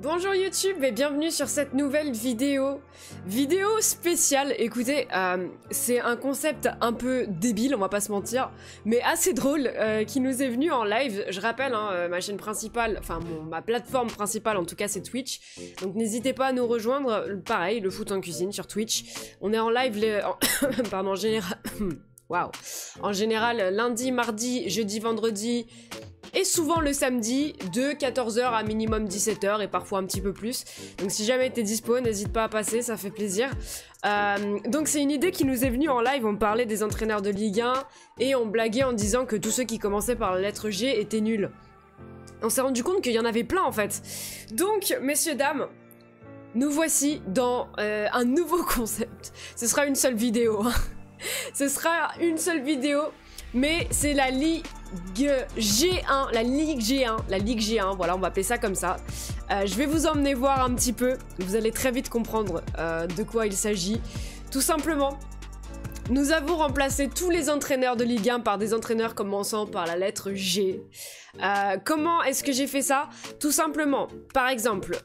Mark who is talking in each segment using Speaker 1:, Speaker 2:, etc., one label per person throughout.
Speaker 1: Bonjour YouTube et bienvenue sur cette nouvelle vidéo. Vidéo spéciale, écoutez, c'est un concept un peu débile, on va pas se mentir, mais assez drôle, qui nous est venu en live. Je rappelle, hein, ma chaîne principale, enfin ma plateforme principale en tout cas c'est Twitch, donc n'hésitez pas à nous rejoindre, pareil, le foot en cuisine sur Twitch. On est en live, pardon, en général... Waouh. En général, lundi, mardi, jeudi, vendredi... Et souvent le samedi, de 14h à minimum 17h et parfois un petit peu plus. Donc si jamais t'es dispo, n'hésite pas à passer, ça fait plaisir. Donc c'est une idée qui nous est venue en live, on parlait des entraîneurs de Ligue 1 et on blaguait en disant que tous ceux qui commençaient par la lettre G étaient nuls. On s'est rendu compte qu'il y en avait plein en fait. Donc, messieurs, dames, nous voici dans un nouveau concept. Ce sera une seule vidéo. Ce sera une seule vidéo, mais c'est la Ligue G1, la Ligue G1, voilà, on va appeler ça comme ça. Je vais vous emmener voir un petit peu, vous allez très vite comprendre de quoi il s'agit. Tout simplement, nous avons remplacé tous les entraîneurs de Ligue 1 par des entraîneurs commençant par la lettre G. Comment est-ce que j'ai fait ça? Tout simplement, par exemple,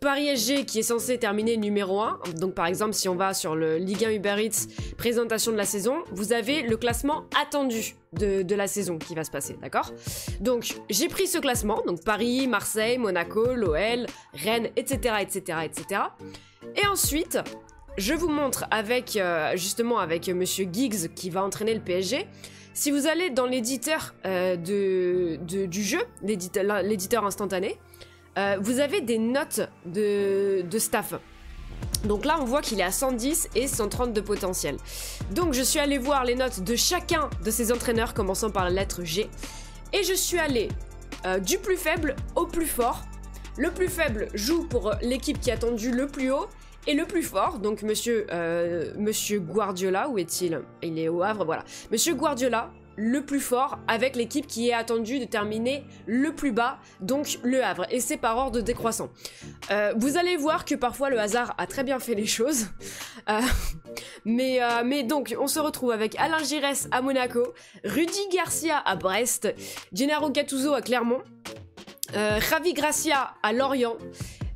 Speaker 1: Paris SG qui est censé terminer numéro 1, donc par exemple si on va sur le Ligue 1 Uber Eats présentation de la saison, vous avez le classement attendu de la saison qui va se passer, d'accord? Donc j'ai pris ce classement, donc Paris, Marseille, Monaco, l'OL, Rennes, etc., etc., etc. Et ensuite, je vous montre avec, justement avec Monsieur Giggs qui va entraîner le PSG. Si vous allez dans l'éditeur du jeu, l'éditeur instantané, vous avez des notes de staff. Donc là, on voit qu'il est à 110 et 130 de potentiel. Donc je suis allée voir les notes de chacun de ces entraîneurs, commençant par la lettre G. Et je suis allée du plus faible au plus fort. Le plus faible joue pour l'équipe qui a attendu le plus haut. Et le plus fort, donc monsieur Guardiola, où est-il? Il est au Havre, voilà. Monsieur Guardiola, le plus fort, avec l'équipe qui est attendue de terminer le plus bas, donc le Havre. Et c'est par ordre décroissant. Vous allez voir que parfois le hasard a très bien fait les choses. Mais donc, on se retrouve avec Alain Giresse à Monaco, Rudy Garcia à Brest, Gennaro Gattuso à Clermont, Javi Gracia à Lorient,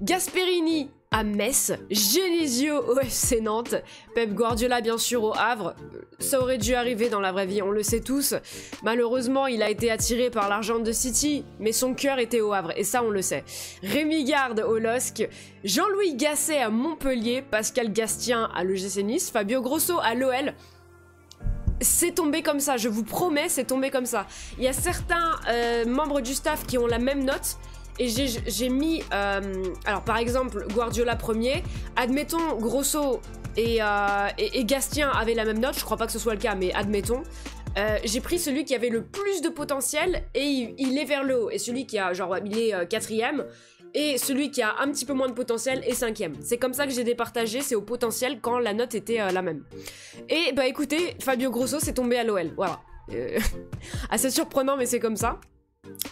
Speaker 1: Gasperini à Metz, Genesio au FC Nantes, Pep Guardiola bien sûr au Havre. Ça aurait dû arriver dans la vraie vie, on le sait tous. Malheureusement, il a été attiré par l'argent de City, mais son cœur était au Havre, et ça on le sait. Rémi Garde au LOSC, Jean-Louis Gasset à Montpellier, Pascal Gastien à l'OGC Nice, Fabio Grosso à l'OL. C'est tombé comme ça, je vous promets, c'est tombé comme ça. Il y a certains membres du staff qui ont la même note. Et j'ai mis, alors par exemple, Guardiola premier, admettons Grosso et Gastien avaient la même note, je crois pas que ce soit le cas, mais admettons. J'ai pris celui qui avait le plus de potentiel et il est vers le haut. Et celui qui a, genre, il est 4ème, et celui qui a un petit peu moins de potentiel est 5ème. C'est comme ça que j'ai départagé, c'est au potentiel quand la note était la même. Et bah écoutez, Fabio Grosso s'est tombé à l'OL, voilà. Assez surprenant, mais c'est comme ça.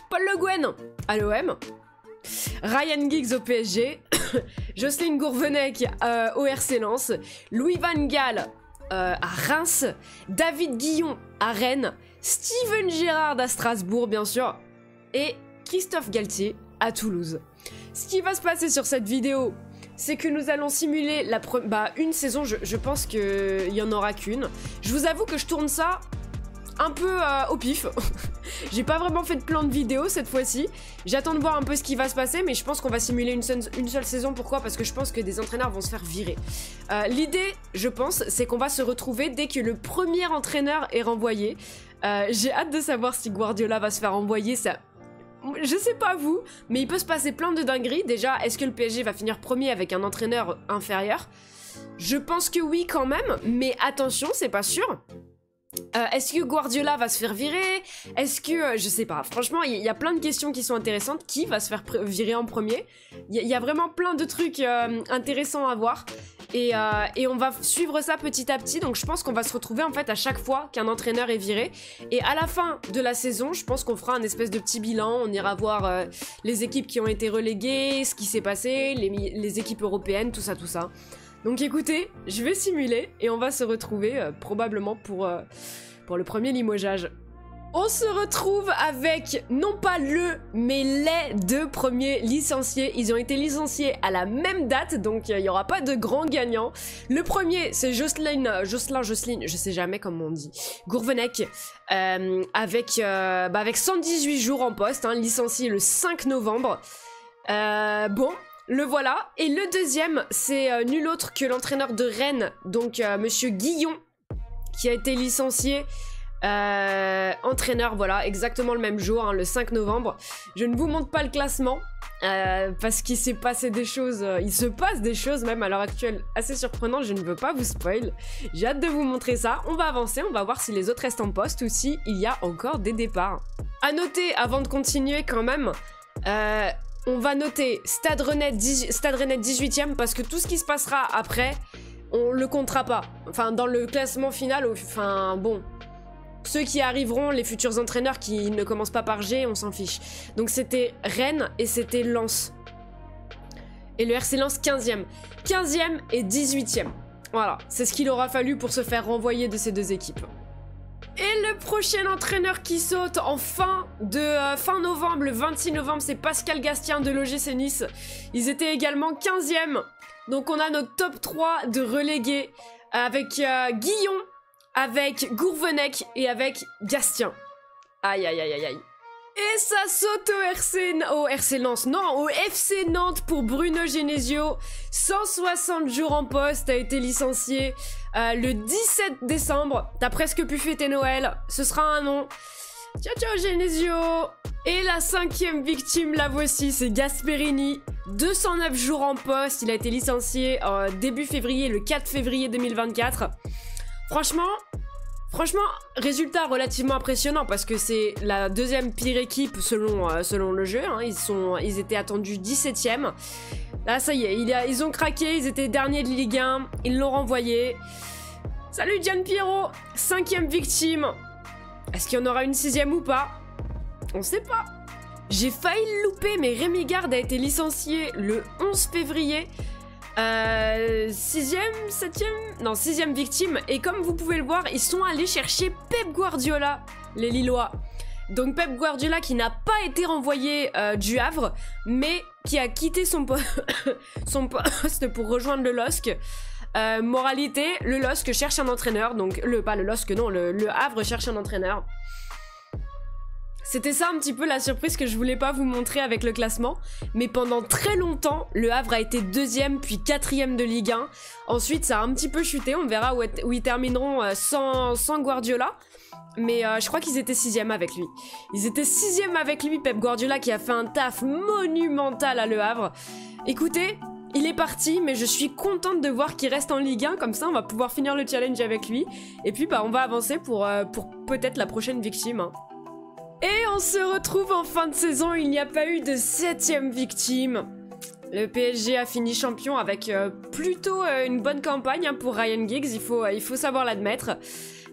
Speaker 1: Paul Le Guen à l'OM, Ryan Giggs au PSG, Jocelyne Gourvenec au RC Lens, Louis Van Gaal à Reims, David Guillon à Rennes, Steven Gerrard à Strasbourg bien sûr, et Christophe Galtier à Toulouse. Ce qui va se passer sur cette vidéo, c'est que nous allons simuler une saison, je pense qu'il n'y en aura qu'une. Je vous avoue que je tourne ça un peu au pif. J'ai pas vraiment fait de plan de vidéo cette fois-ci. J'attends de voir un peu ce qui va se passer, mais je pense qu'on va simuler une seule saison. Pourquoi? Parce que je pense que des entraîneurs vont se faire virer. L'idée, je pense, c'est qu'on va se retrouver dès que le premier entraîneur est renvoyé. J'ai hâte de savoir si Guardiola va se faire renvoyer. Ça... Je sais pas vous, mais il peut se passer plein de dingueries. Déjà, est-ce que le PSG va finir premier avec un entraîneur inférieur? Je pense que oui quand même, mais attention, c'est pas sûr. Est-ce que Guardiola va se faire virer? Est-ce que... je sais pas. Franchement, il y a plein de questions qui sont intéressantes. Qui va se faire virer en premier? Il y a vraiment plein de trucs intéressants à voir. Et on va suivre ça petit à petit. Donc je pense qu'on va se retrouver en fait à chaque fois qu'un entraîneur est viré. Et à la fin de la saison, je pense qu'on fera un espèce de petit bilan. On ira voir les équipes qui ont été reléguées, ce qui s'est passé, les équipes européennes, tout ça, tout ça. Donc écoutez, je vais simuler et on va se retrouver probablement pour le premier limogeage. On se retrouve avec, non pas le, mais les 2 premiers licenciés. Ils ont été licenciés à la même date, donc il n'y aura pas de grand gagnant. Le premier, c'est Jocelyne, je sais jamais comment on dit, Gourvenec, avec 118 jours en poste, hein, licencié le 5 novembre. Bon, le voilà. Et le deuxième, c'est nul autre que l'entraîneur de Rennes, donc Monsieur Guillon, qui a été licencié... entraîneur, voilà, exactement le même jour, hein, le 5 novembre. Je ne vous montre pas le classement, parce qu'il s'est passé des choses, il se passe des choses même à l'heure actuelle assez surprenantes, je ne veux pas vous spoil. J'ai hâte de vous montrer ça. On va avancer, on va voir si les autres restent en poste ou si il y a encore des départs. À noter, avant de continuer quand même, on va noter Stade Rennais 18ème, parce que tout ce qui se passera après, on le comptera pas. Enfin, dans le classement final, enfin bon... Ceux qui arriveront, les futurs entraîneurs qui ne commencent pas par G, on s'en fiche. Donc c'était Rennes et c'était Lens. Et le RC Lens 15e. 15e et 18e. Voilà, c'est ce qu'il aura fallu pour se faire renvoyer de ces 2 équipes. Et le prochain entraîneur qui saute en fin novembre, le 26 novembre, c'est Pascal Gastien de l'OGC Nice. Ils étaient également 15e. Donc on a notre top 3 de relégués avec Guillon, avec Gourvenec et avec Gastien. Aïe aïe aïe aïe aïe. Et ça saute au RC Lens, non, au FC Nantes pour Bruno Genesio. 160 jours en poste, a été licencié le 17 décembre. T'as presque pu fêter Noël, ce sera un nom. Ciao ciao Genesio. Et la 5e victime, la voici, c'est Gasperini. 209 jours en poste, il a été licencié début février, le 4 février 2024. Franchement, résultat relativement impressionnant parce que c'est la 2e pire équipe selon le jeu. Hein. Ils étaient attendus 17ème. Là, ça y est, ils ont craqué, ils étaient derniers de Ligue 1, ils l'ont renvoyé. Salut Gian Pierrot, 5e victime. Est-ce qu'il y en aura une 6e ou pas? On sait pas. J'ai failli le louper, mais Rémi Garde a été licencié le 11 février. 6e, 7e, non 6e victime. Et comme vous pouvez le voir, ils sont allés chercher Pep Guardiola, les Lillois. Donc Pep Guardiola qui n'a pas été renvoyé du Havre, mais qui a quitté son poste pour rejoindre le LOSC. Moralité, le LOSC cherche un entraîneur, donc pas le LOSC, non, le Havre cherche un entraîneur. C'était ça un petit peu la surprise que je voulais pas vous montrer avec le classement. Mais pendant très longtemps, le Havre a été 2e puis 4e de Ligue 1. Ensuite, ça a un petit peu chuté. On verra où ils termineront sans Guardiola. Mais je crois qu'ils étaient 6e avec lui. Ils étaient 6e avec lui, Pep Guardiola, qui a fait un taf monumental à Le Havre. Écoutez, il est parti, mais je suis contente de voir qu'il reste en Ligue 1. Comme ça, on va pouvoir finir le challenge avec lui. Et puis, on va avancer pour peut-être la prochaine victime. Hein. Et on se retrouve en fin de saison, il n'y a pas eu de 7e victime. Le PSG a fini champion avec plutôt une bonne campagne hein, pour Ryan Giggs, il faut savoir l'admettre.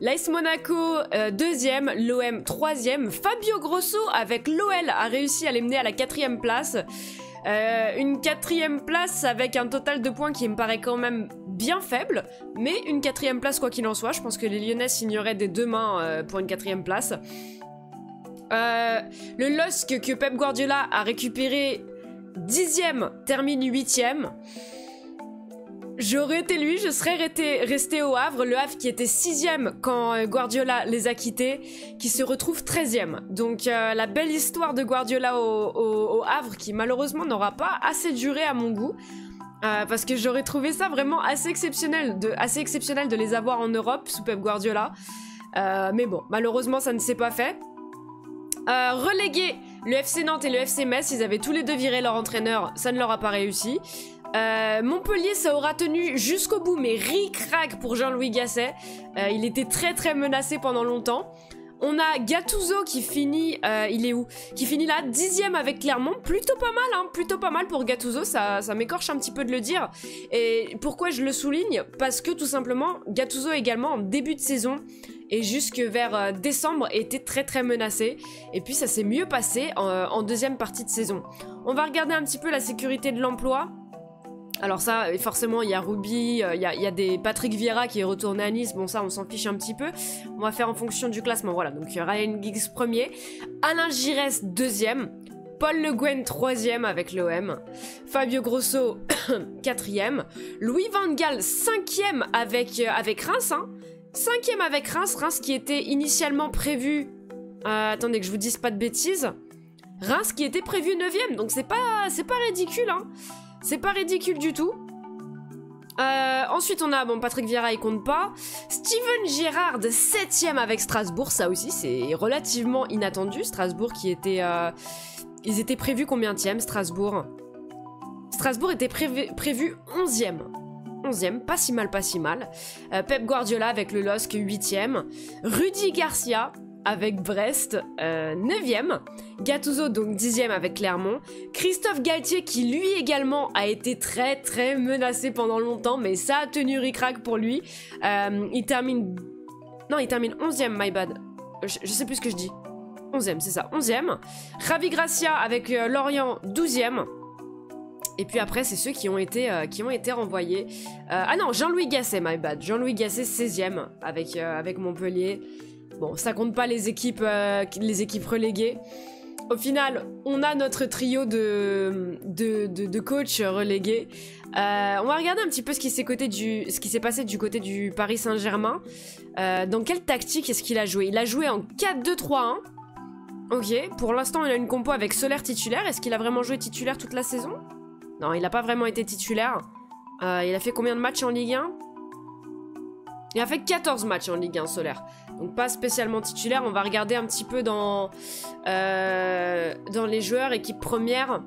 Speaker 1: L'AS Monaco 2e, l'OM 3e, Fabio Grosso avec l'OL a réussi à les mener à la 4e place. Une 4e place avec un total de points qui me paraît quand même bien faible, mais une 4e place quoi qu'il en soit, je pense que les Lyonnais signeraient des 2 mains pour une 4e place. Le LOSC que Pep Guardiola a récupéré 10e termine 8e. J'aurais été lui, je serais resté au Havre. Le Havre qui était 6e quand Guardiola les a quittés, qui se retrouve 13e. Donc la belle histoire de Guardiola au Havre qui malheureusement n'aura pas assez duré à mon goût. Parce que j'aurais trouvé ça vraiment assez exceptionnel de les avoir en Europe sous Pep Guardiola. Mais bon, malheureusement ça ne s'est pas fait. Relégués, le FC Nantes et le FC Metz, ils avaient tous les deux viré leur entraîneur, ça ne leur a pas réussi. Montpellier, ça aura tenu jusqu'au bout, mais ric-rac pour Jean-Louis Gasset. Il était très très menacé pendant longtemps. On a Gattuso qui finit, il est où? Qui finit là, 10e avec Clermont. Plutôt pas mal, hein, plutôt pas mal pour Gattuso, ça m'écorche un petit peu de le dire. Et pourquoi je le souligne? Parce que tout simplement, Gattuso également en début de saison et jusque vers décembre était très très menacé. Et puis ça s'est mieux passé en deuxième partie de saison. On va regarder un petit peu la sécurité de l'emploi. Alors ça, forcément, il y a Ruby, il y a des Patrick Vieira qui est retourné à Nice. Bon, ça, on s'en fiche un petit peu. On va faire en fonction du classement. Voilà, donc Ryan Giggs premier, Alain Giresse deuxième, Paul Le Guen troisième avec l'OM, Fabio Grosso quatrième, Louis Van Gaal cinquième avec Reims. Hein. Cinquième avec Reims, Reims qui était initialement prévu... attendez que je vous dise pas de bêtises. Reims qui était prévu 9ème, donc c'est pas ridicule, hein. C'est pas ridicule du tout. Ensuite, on a, bon, Patrick Vieira, il compte pas. Steven Gerrard, 7ème avec Strasbourg. Ça aussi, c'est relativement inattendu. Strasbourg qui était... ils étaient prévus combienième, Strasbourg? Strasbourg était prévu 11ème. 11ème, pas si mal, pas si mal. Pep Guardiola avec le LOSC, 8ème. Rudy Garcia avec Brest, 9ème. Gattuso, donc 10ème avec Clermont. Christophe Galtier, qui lui également a été très très menacé pendant longtemps, mais ça a tenu ric-rac pour lui. Il termine 11ème, my bad. Je sais plus ce que je dis. 11ème, c'est ça, 11ème. Javi Gracia avec Lorient, 12ème. Et puis après, c'est ceux qui ont été renvoyés. Ah non, Jean-Louis Gasset, my bad. Jean-Louis Gasset, 16ème avec Montpellier. Bon, ça compte pas les équipes reléguées. Au final, on a notre trio de coachs relégués. On va regarder un petit peu ce qui s'est passé du côté du Paris Saint-Germain. Dans quelle tactique est-ce qu'il a joué? Il a joué en 4-2-3-1. Ok, pour l'instant, il a une compo avec Solaire titulaire. Est-ce qu'il a vraiment joué titulaire toute la saison? Non, il n'a pas vraiment été titulaire. Il a fait combien de matchs en Ligue 1? Il a fait 14 matchs en Ligue 1, Solaire. Donc pas spécialement titulaire. On va regarder un petit peu dans les joueurs équipe première.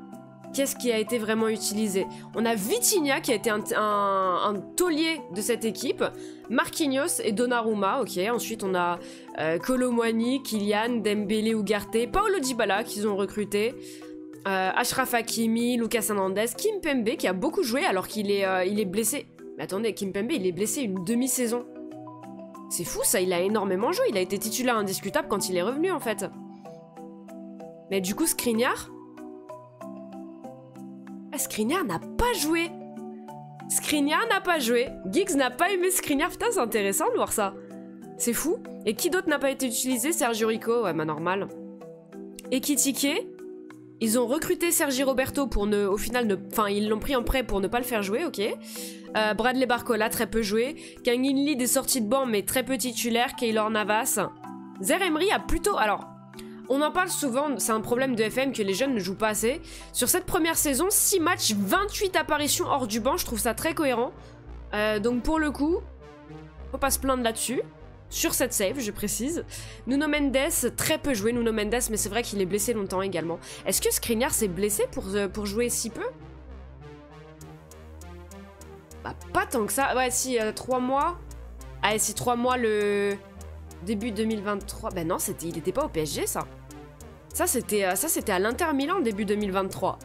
Speaker 1: Qu'est-ce qui a été vraiment utilisé? On a Vitinha qui a été un taulier de cette équipe. Marquinhos et Donnarumma, ok. Ensuite on a Kolo Muani, Kylian, Dembélé, Ugarte, Paulo Dybala qu'ils ont recruté. Achraf Hakimi, Lucas Hernandez, Kimpembe qui a beaucoup joué alors qu'il est blessé. Mais attendez, Kimpembe il est blessé une demi-saison. C'est fou ça, il a énormément joué, il a été titulaire indiscutable quand il est revenu en fait. Mais du coup Skriniar... Skriniar n'a pas joué. Skriniar n'a pas joué. Giggs n'a pas aimé Skriniar, putain c'est intéressant de voir ça. C'est fou. Et qui d'autre n'a pas été utilisé? Sergio Rico, ouais bah normal. Ekitike. Ils ont recruté Sergi Roberto pour ne... Au final, enfin ils l'ont pris en prêt pour ne pas le faire jouer, ok. Bradley Barcola, très peu joué. Kangin Lee, des sorties de banc, mais très peu titulaire. Keylor Navas. Zaire Emery a plutôt... Alors, on en parle souvent, c'est un problème de FM que les jeunes ne jouent pas assez. Sur cette première saison, 6 matchs, 28 apparitions hors du banc, je trouve ça très cohérent. Donc pour le coup, faut pas se plaindre là-dessus. Sur cette save, je précise. Nuno Mendes, très peu joué Nuno Mendes, mais c'est vrai qu'il est blessé longtemps également. Est-ce que Skriniar s'est blessé pour jouer si peu? Bah pas tant que ça. Ouais si, 3 mois. Ah si 3 mois le début 2023. Bah non, il était pas au PSG ça. Ça c'était à l'Inter Milan début 2023.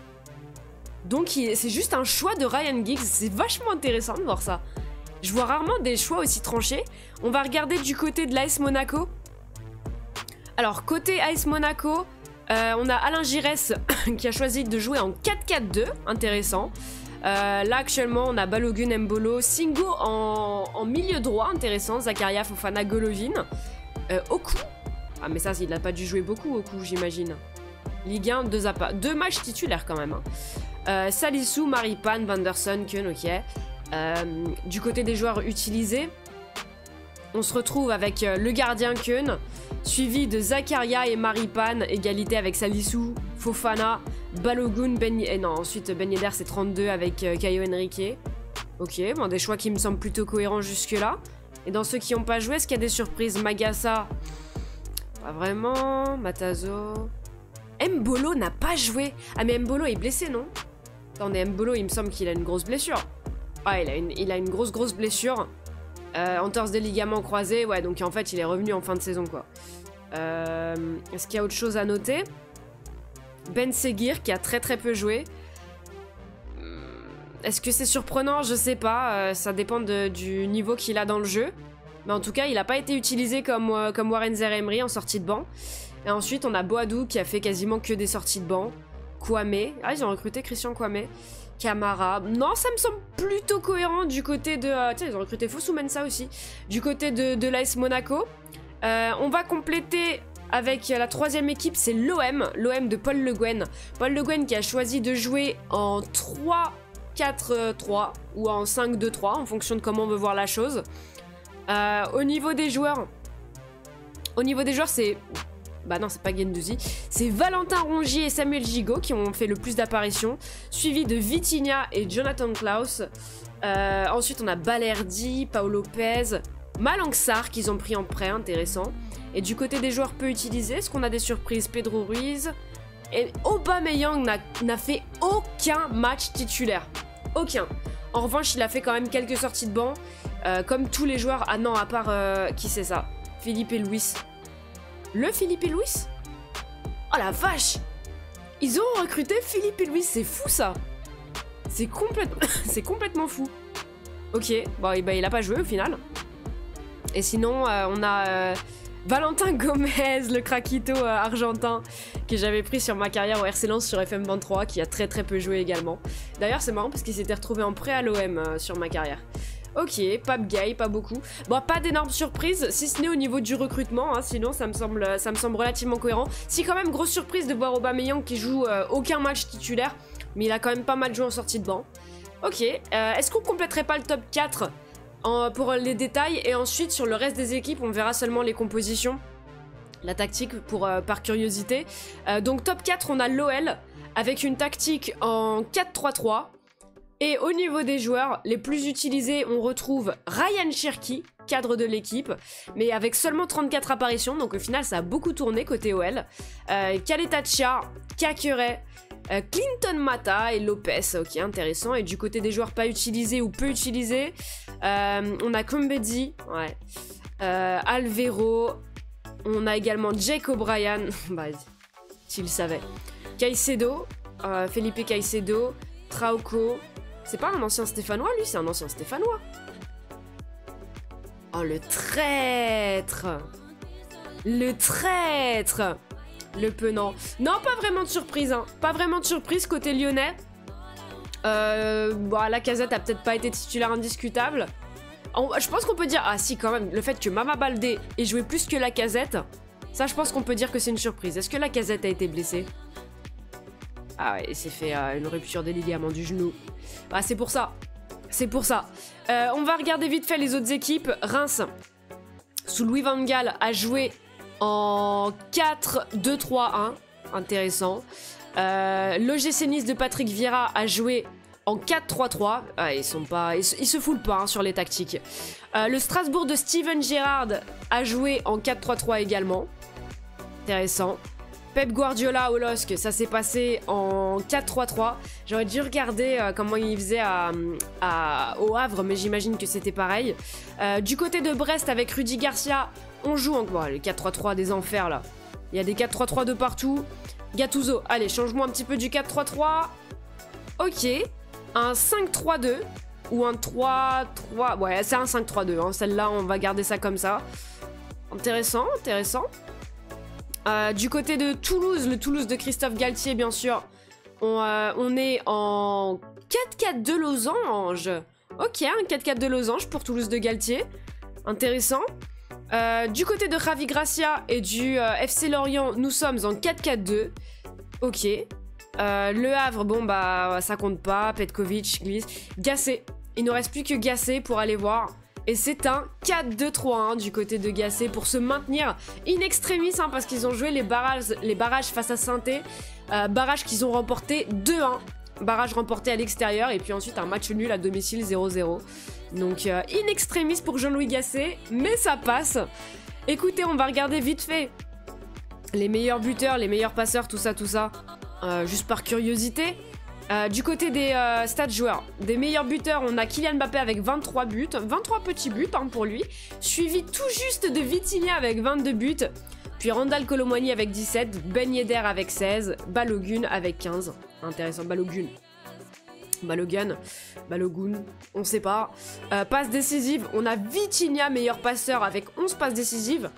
Speaker 1: Donc c'est juste un choix de Ryan Giggs. C'est vachement intéressant de voir ça. Je vois rarement des choix aussi tranchés. On va regarder du côté de l'AS Monaco. Alors, côté AS Monaco, on a Alain Giresse qui a choisi de jouer en 4-4-2. Intéressant. Là, actuellement, on a Balogun, Mbolo, Singo en milieu droit. Intéressant. Zakaria, Fofana, Golovin. Oku. Ah, mais ça, il n'a pas dû jouer beaucoup, Oku, j'imagine. Ligue 1, 2 matchs titulaires quand même. Hein. Salissou, Maripane, Vanderson, Keun, ok. Du côté des joueurs utilisés, on se retrouve avec le gardien Keun, suivi de Zakaria et Maripane, égalité avec Salissou, Fofana, Balogun, ensuite Ben Yedder c'est 32 avec Caio Henrique. Ok, bon, des choix qui me semblent plutôt cohérents jusque là. Et dans ceux qui n'ont pas joué, est-ce qu'il y a des surprises? Magassa, pas vraiment. Matazo, Mbolo n'a pas joué. Ah mais Mbolo est blessé non? Attendez, Mbolo il me semble qu'il a une grosse blessure. Ah, il a une grosse blessure. Entorse des ligaments croisés. Ouais, donc en fait, il est revenu en fin de saison, quoi. Est-ce qu'il y a autre chose à noter? Ben Seguir, qui a très peu joué. Est-ce que c'est surprenant? Je sais pas. Ça dépend du niveau qu'il a dans le jeu. Mais en tout cas, il n'a pas été utilisé comme Warren Zaire Emery en sortie de banc. Et ensuite, on a Boadou, qui a fait quasiment que des sorties de banc. Kwame. Ah, ils ont recruté Christian Kwame. Camara. Non, ça me semble plutôt cohérent du côté de... tiens, ils ont recruté Fosu Mensah aussi. Du côté de l'AS Monaco. On va compléter avec la troisième équipe, c'est l'OM. L'OM de Paul Le Guen. Paul Le Guen qui a choisi de jouer en 3-4-3 ou en 5-2-3 en fonction de comment on veut voir la chose. Au niveau des joueurs, c'est... Bah non, c'est pas Guendouzi. C'est Valentin Rongier et Samuel Gigot qui ont fait le plus d'apparitions, suivi de Vitinha et Jonathan Klaus. Ensuite, on a Balerdi, Paolo Lopez, Malang Sarr qu'ils ont pris en prêt, intéressant. Et du côté des joueurs peu utilisés, est-ce qu'on a des surprises? Pedro Ruiz et Aubameyang n'a fait aucun match titulaire. Aucun. En revanche, il a fait quand même quelques sorties de banc, comme tous les joueurs. Ah non, à part... qui c'est ça? Philippe et Luis. Le Philippe et Luis? Oh la vache! Ils ont recruté Philippe et Luis, c'est fou ça! C'est complètement fou. Ok, bon, bah, il a pas joué au final. Et sinon, on a Valentin Gomez, le craquito argentin, que j'avais pris sur ma carrière au RC Lens sur FM23, qui a très peu joué également. D'ailleurs, c'est marrant parce qu'il s'était retrouvé en prêt à l'OM sur ma carrière. Ok, pas de gay, pas beaucoup. Bon, pas d'énormes surprises, si ce n'est au niveau du recrutement, hein, sinon ça me semble relativement cohérent. Si quand même, grosse surprise de voir Aubameyang qui joue aucun match titulaire, mais il a quand même pas mal joué en sortie de banc. Ok, est-ce qu'on compléterait pas le top 4 pour les détails, et ensuite sur le reste des équipes, on verra seulement les compositions, la tactique par curiosité. Donc top 4, on a l'OL, avec une tactique en 4-3-3. Et au niveau des joueurs, les plus utilisés, on retrouve Ryan Cherki, cadre de l'équipe, mais avec seulement 34 apparitions, donc au final ça a beaucoup tourné côté OL. Kaletacha, Kakere, Clinton Mata et Lopez, ok, intéressant. Et du côté des joueurs pas utilisés ou peu utilisés, on a Kumbedi, ouais, Alvero, on a également Jake O'Brien, bah, s'il savait, Caicedo, Felipe Caicedo, Trauco. C'est pas un ancien Stéphanois, lui, c'est un ancien Stéphanois. Oh, le traître! Le traître! Le penant. Non, pas vraiment de surprise, hein. Pas vraiment de surprise côté lyonnais. Bon, Lacazette a peut-être pas été titulaire indiscutable. Je pense qu'on peut dire... Ah si, quand même, le fait que Mama Baldé ait joué plus que Lacazette, ça, je pense qu'on peut dire que c'est une surprise. Est-ce que Lacazette a été blessé? Ah ouais, il s'est fait une rupture des ligaments du genou. Ah, c'est pour ça. C'est pour ça. On va regarder vite fait les autres équipes. Reims, sous Louis van Gaal, a joué en 4-2-3-1. Intéressant. L'OGC Nice de Patrick Vieira a joué en 4-3-3. Ah, ils se foulent pas hein, sur les tactiques. Le Strasbourg de Steven Gerrard a joué en 4-3-3 également. Intéressant. Pep Guardiola au LOSC, ça s'est passé en 4-3-3. J'aurais dû regarder comment il faisait au Havre, mais j'imagine que c'était pareil. Du côté de Brest, avec Rudy Garcia, on joue en... Bon, les 4-3-3 des enfers, là. Il y a des 4-3-3 de partout. Gattuso, allez, change-moi un petit peu du 4-3-3. Ok. Un 5-3-2 ou un 3-3... Ouais, c'est un 5-3-2, hein. Celle-là, on va garder ça comme ça. Intéressant, intéressant. Du côté de Toulouse, le Toulouse de Christophe Galtier, bien sûr, on est en 4-4-2 losange. Ok, un 4-4-2 losange pour Toulouse de Galtier. Intéressant. Du côté de Javi Gracia et du FC Lorient, nous sommes en 4-4-2. Ok. Le Havre, bon bah ça compte pas. Petkovic, glisse. Gassé. Il ne reste plus que Gassé pour aller voir. Et c'est un 4-2-3-1 du côté de Gassé pour se maintenir in extremis, hein, parce qu'ils ont joué les barrages face à Saint-Étienne. Barrages qu'ils ont remporté 2-1. Barrage remporté à l'extérieur et puis ensuite un match nul à domicile 0-0. Donc in extremis pour Jean-Louis Gasset, mais ça passe. Écoutez, on va regarder vite fait les meilleurs buteurs, les meilleurs passeurs, tout ça, juste par curiosité. Du côté des stats joueurs, des meilleurs buteurs, on a Kylian Mbappé avec 23 buts, 23 petits buts hein, pour lui, suivi tout juste de Vitinha avec 22 buts, puis Randal Kolo Muani avec 17, Ben Yedder avec 16, Balogun avec 15. Intéressant, Balogun, on sait pas. Passe décisive, on a Vitinha, meilleur passeur avec 11 passes décisives.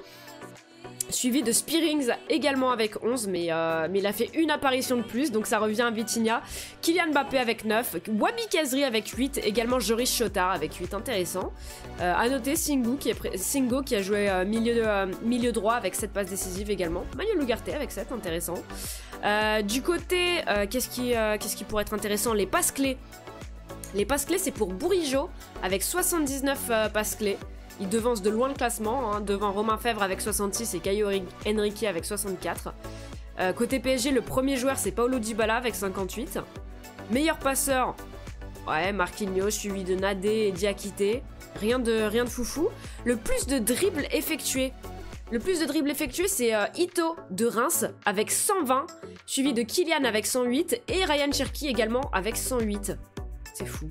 Speaker 1: Suivi de Spearings également avec 11, mais il a fait une apparition de plus, donc ça revient à Vitinha. Kylian Mbappé avec 9, Wabi Kazri avec 8, également Joris Chotard avec 8, intéressant. À noter Singo qui a joué milieu droit avec 7 passes décisives également. Manuel Ugarte avec 7, intéressant. Du côté, qu'est-ce qui pourrait être intéressant? Les passes clés. Les passes clés, c'est pour Bourigeaud avec 79 passes clés. Il devance de loin le classement, hein, devant Romain Fèvre avec 66 et Caio Henrique avec 64. Côté PSG, le premier joueur, c'est Paulo Dybala avec 58. Meilleur passeur, ouais, Marquinhos, suivi de Nadé et Diakité. Rien de foufou. Le plus de dribbles effectués. C'est Ito de Reims avec 120, suivi de Kylian avec 108 et Ryan Cherki également avec 108. C'est fou.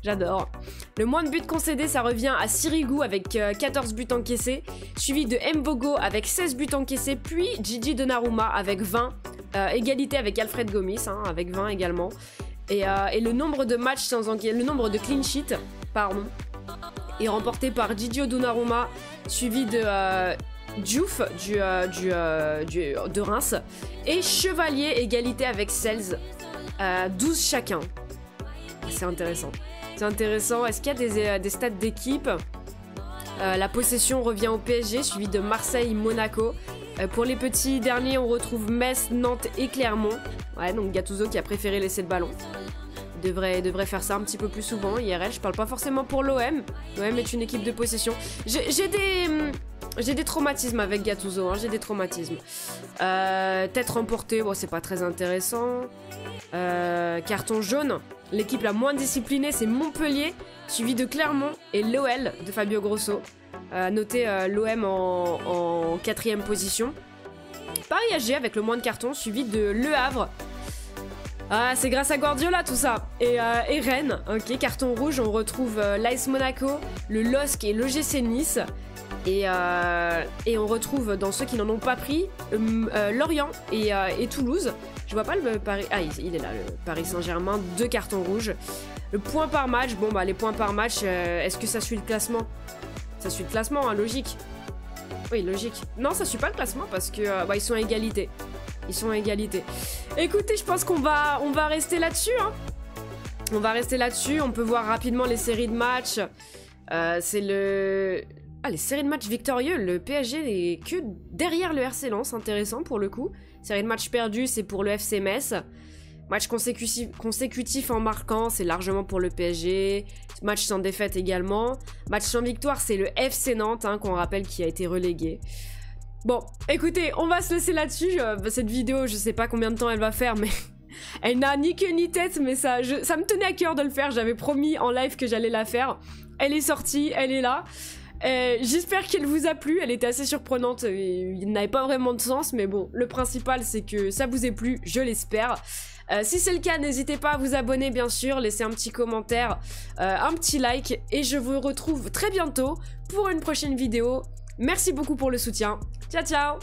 Speaker 1: J'adore. Le moins de buts concédés, ça revient à Sirigu avec 14 buts encaissés, suivi de Mbogo avec 16 buts encaissés, puis Gigi Donnarumma avec 20, égalité avec Alfred Gomis, hein, avec 20 également. Et le nombre de matchs le nombre de clean sheets, pardon, est remporté par Gigi Donnarumma, suivi de Diouf de Reims, et Chevalier, égalité avec Sels, 12 chacun. C'est intéressant. C'est intéressant. Est-ce qu'il y a des stats d'équipe? La possession revient au PSG, suivi de Marseille-Monaco. Pour les petits derniers, on retrouve Metz, Nantes et Clermont. Ouais, donc Gattuso qui a préféré laisser le ballon. Il devrait faire ça un petit peu plus souvent, IRL. Je parle pas forcément pour l'OM. L'OM est une équipe de possession. J'ai des traumatismes avec Gattuso, hein, j'ai des traumatismes. Tête remportée, bon, c'est pas très intéressant. Carton jaune. L'équipe la moins disciplinée, c'est Montpellier, suivi de Clermont et l'OL de Fabio Grosso. Notez l'OM en 4e position. Paris AG avec le moins de cartons, suivi de Le Havre. Ah, c'est grâce à Guardiola tout ça. Et Rennes, ok, carton rouge, on retrouve l'AS Monaco, le LOSC et l'OGC Nice. Et on retrouve dans ceux qui n'en ont pas pris Lorient et Toulouse. Je vois pas le Paris. Ah, il est là, le Paris Saint-Germain, 2 cartons rouges. Le point par match, bon bah les points par match, est-ce que ça suit le classement? Ça suit le classement, hein, logique. Oui, logique. Non, ça suit pas le classement parce que ils sont à égalité. Ils sont à égalité. Écoutez, je pense qu'on va rester là-dessus. Hein. On va rester là-dessus. On peut voir rapidement les séries de matchs. C'est le... Ah, les séries de matchs victorieux, le PSG n'est que derrière le RC Lens, intéressant pour le coup. Série de matchs perdus, c'est pour le FC Metz. Match consécutif en marquant, c'est largement pour le PSG. Match sans défaite également. Match sans victoire, c'est le FC Nantes, hein, qu'on rappelle, qui a été relégué. Bon, écoutez, on va se laisser là-dessus. Cette vidéo, je sais pas combien de temps elle va faire, mais... Elle n'a ni queue ni tête, mais ça me tenait à cœur de le faire. J'avais promis en live que j'allais la faire. Elle est sortie, elle est là. J'espère qu'elle vous a plu, elle était assez surprenante, il n'avait pas vraiment de sens, mais bon, le principal c'est que ça vous ait plu, je l'espère. Si c'est le cas, n'hésitez pas à vous abonner bien sûr, laissez un petit commentaire, un petit like, et je vous retrouve très bientôt pour une prochaine vidéo. Merci beaucoup pour le soutien, ciao ciao.